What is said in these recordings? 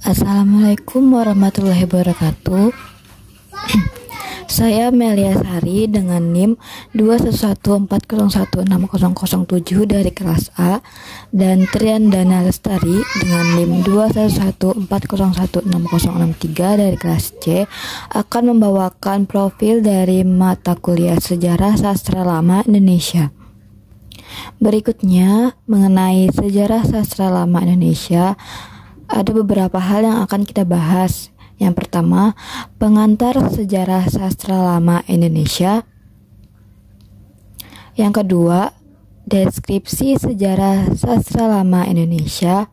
Assalamualaikum warahmatullahi wabarakatuh. Saya Melia Sari dengan NIM 21140160007 dari kelas A dan Triandana Lestari dengan NIM 21140160063 dari kelas C akan membawakan profil dari mata kuliah Sejarah Sastra Lama Indonesia. Berikutnya, mengenai Sejarah Sastra Lama Indonesia, ada beberapa hal yang akan kita bahas. Yang pertama, pengantar sejarah sastra lama Indonesia. Yang kedua, deskripsi sejarah sastra lama Indonesia.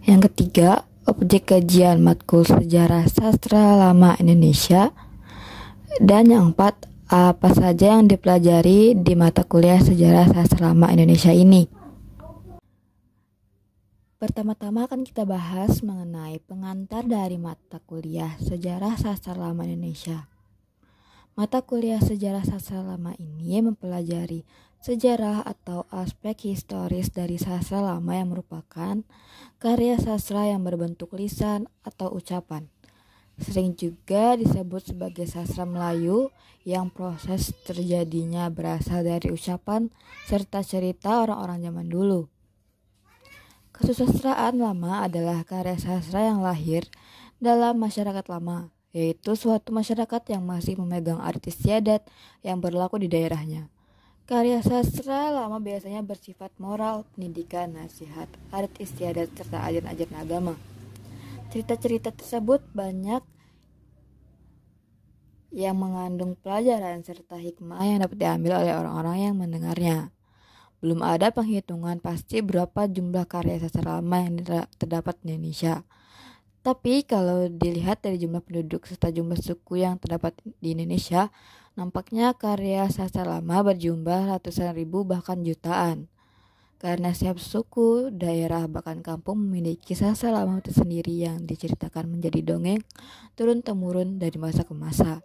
Yang ketiga, objek kajian matkul sejarah sastra lama Indonesia. Dan yang keempat, apa saja yang dipelajari di mata kuliah sejarah sastra lama Indonesia ini. Pertama-tama akan kita bahas mengenai pengantar dari mata kuliah Sejarah Sastra Lama Indonesia. Mata kuliah Sejarah Sastra Lama ini mempelajari sejarah atau aspek historis dari sastra lama yang merupakan karya sastra yang berbentuk lisan atau ucapan. Sering juga disebut sebagai sastra Melayu yang proses terjadinya berasal dari ucapan serta cerita orang-orang zaman dulu. Kesusastraan lama adalah karya sastra yang lahir dalam masyarakat lama, yaitu suatu masyarakat yang masih memegang adat istiadat yang berlaku di daerahnya. Karya sastra lama biasanya bersifat moral, pendidikan, nasihat, adat istiadat, serta ajaran-ajaran agama. Cerita-cerita tersebut banyak yang mengandung pelajaran serta hikmah yang dapat diambil oleh orang-orang yang mendengarnya. Belum ada penghitungan pasti berapa jumlah karya sastra lama yang terdapat di Indonesia. Tapi kalau dilihat dari jumlah penduduk serta jumlah suku yang terdapat di Indonesia, nampaknya karya sastra lama berjumlah ratusan ribu bahkan jutaan. Karena setiap suku, daerah, bahkan kampung memiliki sastra lama tersendiri yang diceritakan menjadi dongeng turun-temurun dari masa ke masa.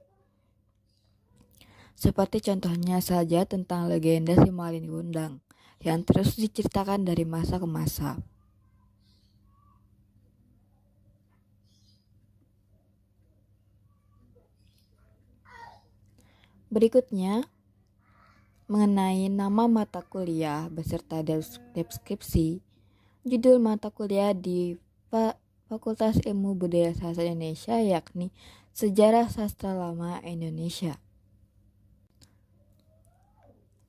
Seperti contohnya saja tentang legenda Si Malin Gundang yang terus diceritakan dari masa ke masa. Berikutnya, mengenai nama mata kuliah beserta deskripsi. Judul mata kuliah di Fakultas Ilmu Budaya Sastra Indonesia yakni Sejarah Sastra Lama Indonesia.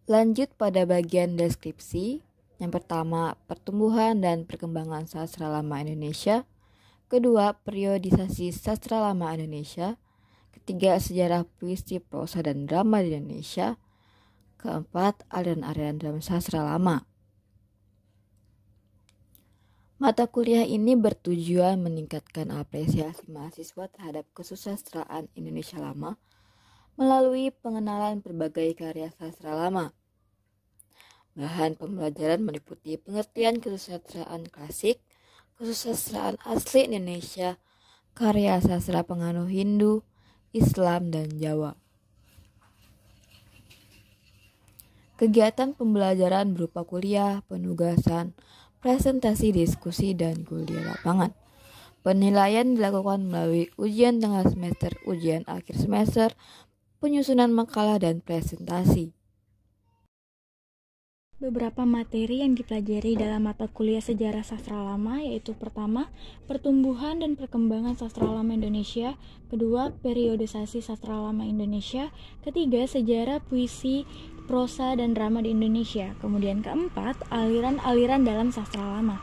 Lanjut pada bagian deskripsi. Yang pertama, pertumbuhan dan perkembangan sastra lama Indonesia. Kedua, periodisasi sastra lama Indonesia. Ketiga, sejarah puisi, prosa, dan drama di Indonesia. Keempat, aliran-aliran dalam sastra lama. Mata kuliah ini bertujuan meningkatkan apresiasi mahasiswa terhadap kesusastraan Indonesia lama melalui pengenalan berbagai karya sastra lama. Bahan pembelajaran meliputi pengertian kesusastraan klasik, kesusastraan asli Indonesia, karya sastra pengaruh Hindu, Islam, dan Jawa. Kegiatan pembelajaran berupa kuliah, penugasan, presentasi, diskusi, dan kuliah lapangan. Penilaian dilakukan melalui ujian tengah semester, ujian akhir semester, penyusunan makalah, dan presentasi. Beberapa materi yang dipelajari dalam mata kuliah Sejarah Sastra Lama yaitu pertama, pertumbuhan dan perkembangan sastra lama Indonesia, kedua, periodisasi sastra lama Indonesia, ketiga, sejarah puisi, prosa, dan drama di Indonesia, kemudian keempat, aliran-aliran dalam sastra lama.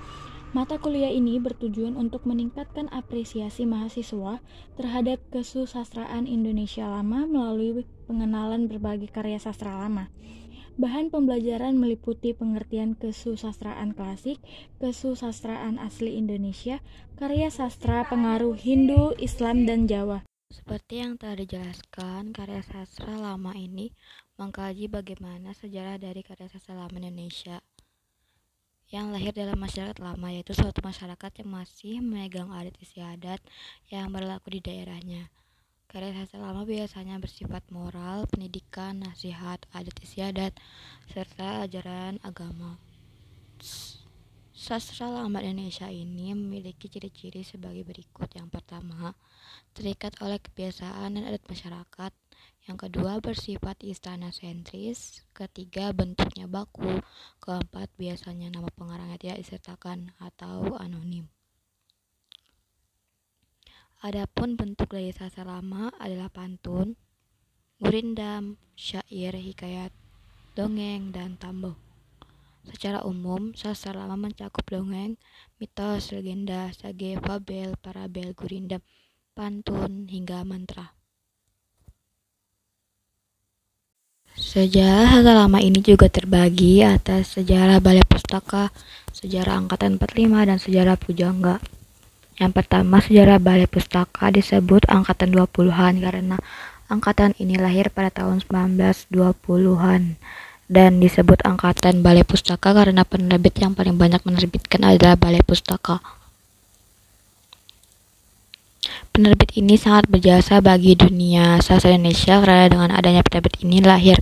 Mata kuliah ini bertujuan untuk meningkatkan apresiasi mahasiswa terhadap kesusastraan Indonesia lama melalui pengenalan berbagai karya sastra lama. Bahan pembelajaran meliputi pengertian kesusastraan klasik, kesusastraan asli Indonesia, karya sastra pengaruh Hindu, Islam, dan Jawa. Seperti yang telah dijelaskan, karya sastra lama ini mengkaji bagaimana sejarah dari karya sastra lama Indonesia yang lahir dalam masyarakat lama, yaitu suatu masyarakat yang masih memegang adat istiadat yang berlaku di daerahnya. Karya sastra lama biasanya bersifat moral, pendidikan, nasihat, adat istiadat, serta ajaran agama. 1. Sastra lama Indonesia ini memiliki ciri-ciri sebagai berikut. Yang pertama, terikat oleh kebiasaan dan adat masyarakat. Yang kedua, bersifat istana sentris. Ketiga, bentuknya baku. Keempat, biasanya nama pengarangnya tidak disertakan atau anonim. Adapun bentuk dari sastra lama adalah pantun, gurindam, syair, hikayat, dongeng, dan tamboh. Secara umum, sastra lama mencakup dongeng, mitos, legenda, sage, fabel, parabel, gurindam, pantun, hingga mantra. Sejarah sastra lama ini juga terbagi atas sejarah Balai Pustaka, sejarah Angkatan 45, dan sejarah Pujangga. Yang pertama, sejarah Balai Pustaka disebut Angkatan 20-an karena angkatan ini lahir pada tahun 1920-an. Dan disebut Angkatan Balai Pustaka karena penerbit yang paling banyak menerbitkan adalah Balai Pustaka. Penerbit ini sangat berjasa bagi dunia sastra Indonesia karena dengan adanya penerbit ini lahir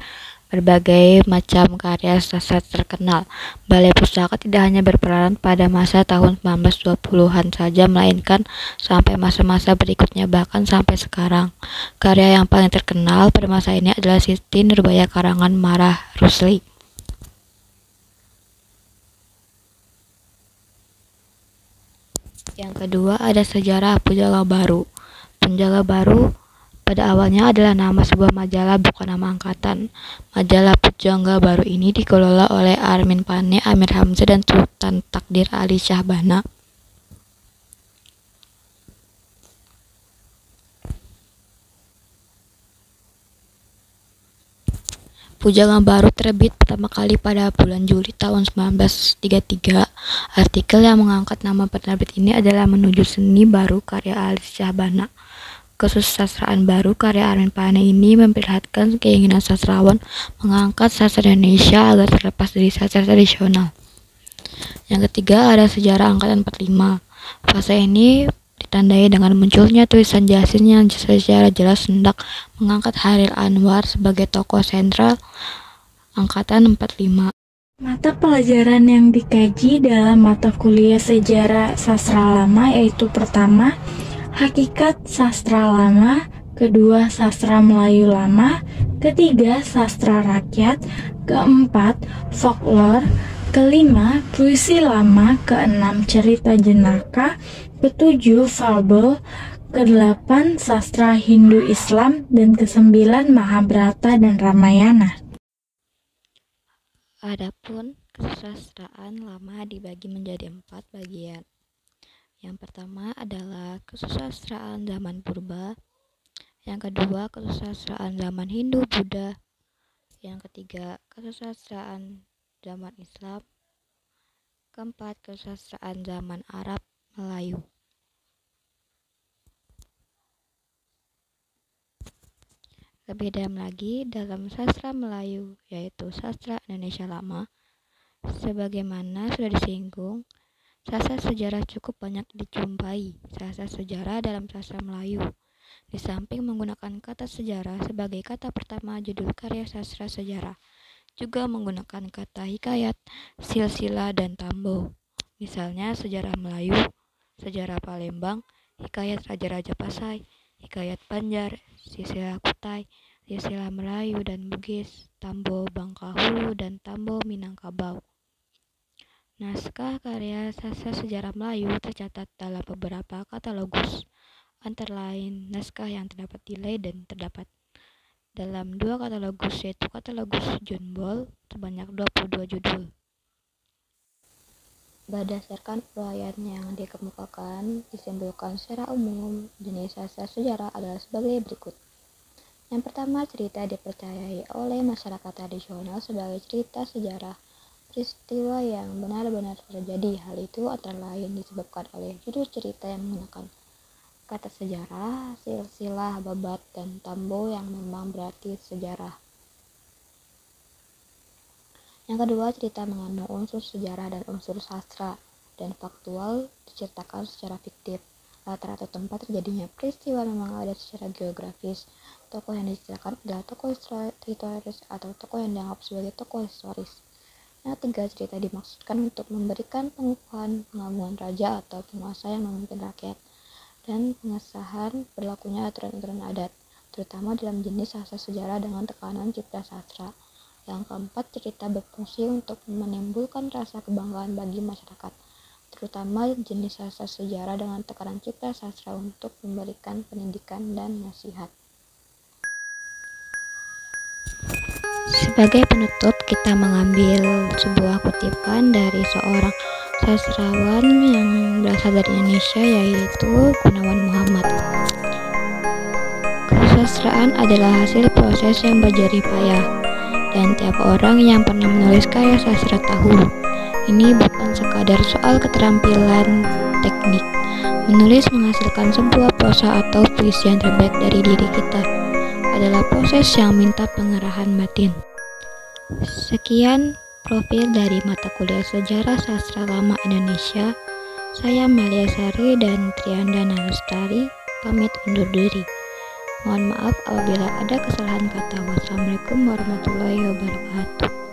berbagai macam karya sastra terkenal. Balai Pustaka tidak hanya berperan pada masa tahun 1920-an saja, melainkan sampai masa-masa berikutnya, bahkan sampai sekarang. Karya yang paling terkenal pada masa ini adalah Siti Nurbaya karangan Marah Rusli. Yang kedua ada sejarah Pujangga Baru. Pujangga Baru pada awalnya adalah nama sebuah majalah, bukan nama angkatan. Majalah Pujangga Baru ini dikelola oleh Armin Pane, Amir Hamzah, dan Sultan Takdir Ali Syahbana. Pujangga Baru terbit pertama kali pada bulan Juli tahun 1933. Artikel yang mengangkat nama penerbit ini adalah Menuju Seni Baru karya Ali Syahbana. Kesusastraan baru karya Armin Pane ini memperlihatkan keinginan sastrawan mengangkat sastra Indonesia agar terlepas dari sastra tradisional. Yang ketiga ada sejarah Angkatan 45. Fase ini ditandai dengan munculnya tulisan Yasin yang secara jelas hendak mengangkat Chairil Anwar sebagai tokoh sentral Angkatan 45. Mata pelajaran yang dikaji dalam mata kuliah sejarah sastra lama yaitu pertama, hakikat sastra lama, kedua, sastra Melayu lama, ketiga, sastra rakyat, keempat, folklore, kelima, puisi lama, keenam, cerita jenaka, ketujuh, fabel, kedelapan, sastra Hindu Islam, dan kesembilan, Mahabharata dan Ramayana. Adapun kesusastraan lama dibagi menjadi 4 bagian. Yang pertama adalah kesusastraan zaman purba, yang kedua kesusastraan zaman Hindu-Buddha, yang ketiga kesusastraan zaman Islam, keempat kesusastraan zaman Arab Melayu. Lebih dalam lagi dalam sastra Melayu yaitu sastra Indonesia Lama, sebagaimana sudah disinggung, sastra sejarah cukup banyak dijumpai. Sastra sejarah dalam sastra Melayu, di samping menggunakan kata sejarah sebagai kata pertama judul karya sastra sejarah, juga menggunakan kata hikayat, silsilah, dan tamboh. Misalnya sejarah Melayu, sejarah Palembang, hikayat Raja-Raja Pasai, hikayat Banjar, silsilah Kutai, silsilah Melayu dan Bugis, tamboh Bangka Hulu, dan tamboh Minangkabau. Naskah karya sastra sejarah Melayu tercatat dalam beberapa katalogus, antara lain naskah yang terdapat di Leiden terdapat dalam 2 katalogus, yaitu katalogus John Ball sebanyak 22 judul. Berdasarkan uraian yang dikemukakan, disimpulkan secara umum jenis sastra sejarah adalah sebagai berikut. Yang pertama, cerita dipercayai oleh masyarakat tradisional sebagai cerita sejarah peristiwa yang benar-benar terjadi. Hal itu antara lain disebabkan oleh judul cerita yang menggunakan kata sejarah, silsilah, babat, dan tamboh yang memang berarti sejarah. Yang kedua, cerita mengandung unsur sejarah dan unsur sastra dan faktual, diceritakan secara fiktif. Latar atau tempat terjadinya peristiwa memang ada secara geografis. Tokoh yang diceritakan adalah tokoh historis atau tokoh yang dianggap sebagai tokoh historis. Yang tiga, cerita dimaksudkan untuk memberikan pengukuhan pengagungan raja atau penguasa yang memimpin rakyat, dan pengesahan berlakunya aturan-aturan adat, terutama dalam jenis sastra sejarah dengan tekanan cipta sastra. Yang keempat, cerita berfungsi untuk menimbulkan rasa kebanggaan bagi masyarakat, terutama jenis sastra sejarah dengan tekanan cipta sastra untuk memberikan pendidikan dan nasihat. Sebagai penutup, kita mengambil sebuah kutipan dari seorang sastrawan yang berasal dari Indonesia, yaitu Gunawan Muhammad. Kesusastraan adalah hasil proses yang berjerih payah, dan tiap orang yang pernah menulis karya sastra tahu, ini bukan sekadar soal keterampilan teknik. Menulis menghasilkan sebuah prosa atau puisi yang terbaik dari diri kita adalah proses yang minta pengerahan batin. Sekian profil dari mata kuliah Sejarah Sastra Lama Indonesia. Saya Malia Sari dan Triandana Lestari pamit undur diri. Mohon maaf apabila ada kesalahan kata. Wassalamualaikum warahmatullahi wabarakatuh.